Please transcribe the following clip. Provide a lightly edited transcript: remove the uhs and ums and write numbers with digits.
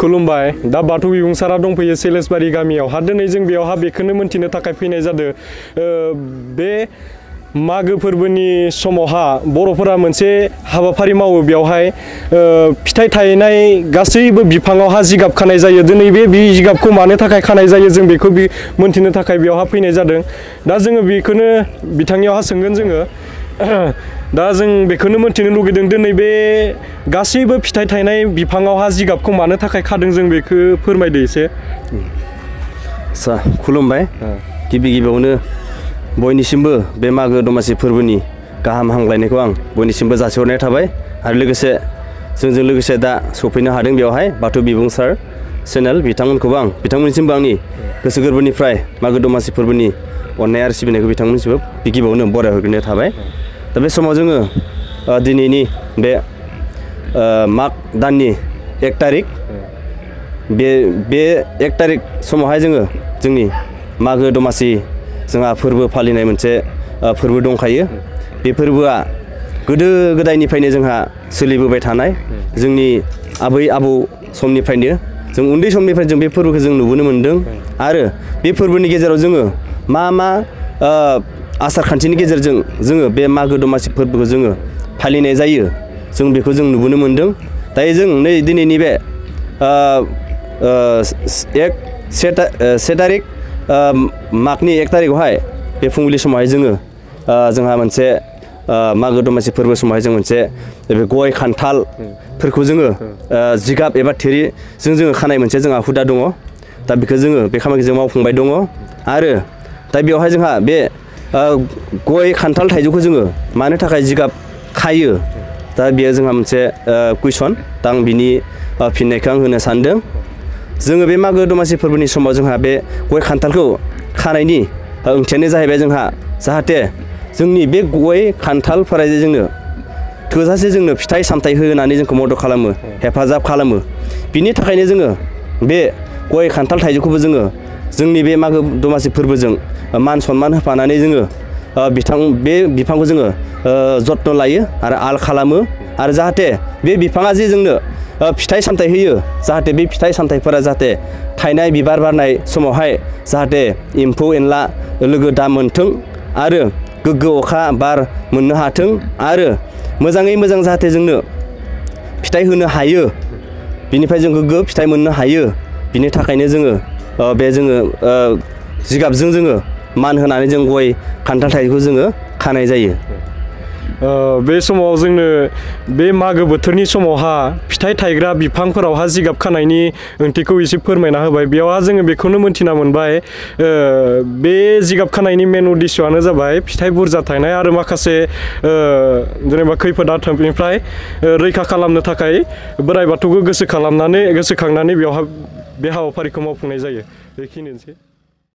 खुलुमबाय दा बाथौ बिबुंसारा दंफैयो सेलेसबारि गामियावहा दिनै जों बेयावहा बेखौनो मोन्थिनो थाखाय फैनाय जादों बे मागो फोरबोनि समावहा बर'फोरा मोनसे हाबाफारि मावो बेयावहाय फिथाइ थायनाय गासैबो बिफाङावहा जिगाब खानाय जायो दिनै बे जिगाबखौ मानो थाखाय खानाय जायो जों बेखौ मोन्थिनो थाखाय बेयावहा फैनाय जादों दा जोङो बेखौनो बिथांनियावहा सोंगोन जोङो दा जों बेखौनो मोन्थिनो लुगैदों दिनै बे गासैबो फिथाइ थायनाय बिफाङावहा जिगाबखौ मानो थाखाय खादों जों बेखौ फोरमायदो एसे खुलुमबाय गिबि गिबियावनो बयनिसिमबो बे मागो दमासि फोरबोनि गाहाम हामलायनायखौ आं बयनिसिमबो जासिहरनाय थाबाय आरो लोगोसे जोंजों लोगोसे दा सफैनो हादों बेवहाय बाथौ बिबुंसार चेनेल बिथांमोनखौबो आं बिथांमोननिसिमबो आंनि गोसो गोरबोनिफ्राय मागो दमासि फोरबोनि अननाय आरो सिबिनायखौ बिथांमोननिसिमबो गिबियावनो बरायहरग्रोनाय थाबाय दा बे समाव जोङो दिनैनि बे माग दाननि 1 तारिख बे 1 तारिख समावहाय जोङो जोंनि मागो दमासि जोंहा फोरबो फालिनाय मोनसे फोरबो दंखायो बे फोरबोआ गोदो गोदायनिफ्रायनो जोंहा सोलिबोबाय थानाय जोंनि आबै आबौ समनिफ्रायनो जों उन्दै समनिफ्राय जों बे फोरबोखौ जों नुबोनो मोन्दों आरो बे फोरबोनि गेजेराव जोङो मा आसार खान्थिनि गेजेरजों जोङो बे मागो दमासि फोरबोखौ जोङो फालिनाय जायो जों बेखौ जों नुबोनो मोन्दों दायो जों नै दिनैनि बे 1 तारिख मागनि 1 तारिखआवहाय बे फुंबिलि समावहाय जोङो जोंहा मोनसे मागो दमासि फोरबो समावहाय जों मोनसे गय खान्थालफोरखौ जोङो जिगाब एबा थेरिजों जोङो खानाय मोनसे जोंहा हुदा दङ दा बेखौ जोङो बे खामानिखौ जों मावफुंबाय दङ आरो दा बेवहाय जोंहा बे गय खान्थाल थाइजौखौ जोङो मानो थाखाय जिगाब खायो दा बेयो जोंहा मोनसे कुइसन दा आं बिनि फिननायखौ आं होनो सानदों जोङो बे मागो दमासि फोरबोनि समाव जोंहा बे गय खान्थालखौ खानायनि ओंथियानो जाहैबाय जोंहा जाहाथे जोंनि बे गय खान्थालफोरा जोंनो थोजासे जोंनो फिथाइ सामथाइ होनानै जोंखौ मदद खालामो हेफाजाब खालामो बिनि थाखायनो जोङो बे गय खान्थाल थाइजौखौबो जोङो जोंनि बे मागो दमासि फोरबोजों मान सनमान होफानानै जोङो बे बिफांखौ जोङो जत्न लायो आरो आल खालामो आरो जाहाथे बे बिफाङा जे जोंनो फिथाइ सामथाइ होयो जाहाथे बे फिथाइ सामथाइफोरा जाहाथे थायनाय बिबार बारनाय समावहाय जाहाथे एम्फौ एनला लोगो दा मोनथों आरो गोग्गो अखा बार मोननो हाथों आरो मोजाङै मोजां जाहाथे जोंनो फिथाइ होनो हायो बिनिफ्राय जों गोग्गो फिथाइ मोननो हायो बिनि थाखायनो जोङो बे जोङो जिगाबजों जोङो मान होनानै जों गय खान्थाल थाइजौखौ जोङो खानाय जायो बे समाव जोंनो बे मागो बोथोरनि समावहा फिथाइ थायग्रा बिफांफोरावहा जिगाब खानायनि ओंथिखौ एसे फोरमायना होबाय बेयावहा जोङो बेखौनो मोन्थिना मोनबाय बे जिगाब खानायनि मेन उद्देश्यआनो जाबाय फिथाइ बुरजा थायनाय आरो माखासे जेनेबा खैफोद आफोदनिफ्राय रैखा खालामनो थाखाय बोराइ बाथौखौ गोसोखांनानै बेयावहा बे हाबाफारिखौ मावफुंनाय जायो बेखिनियानोसै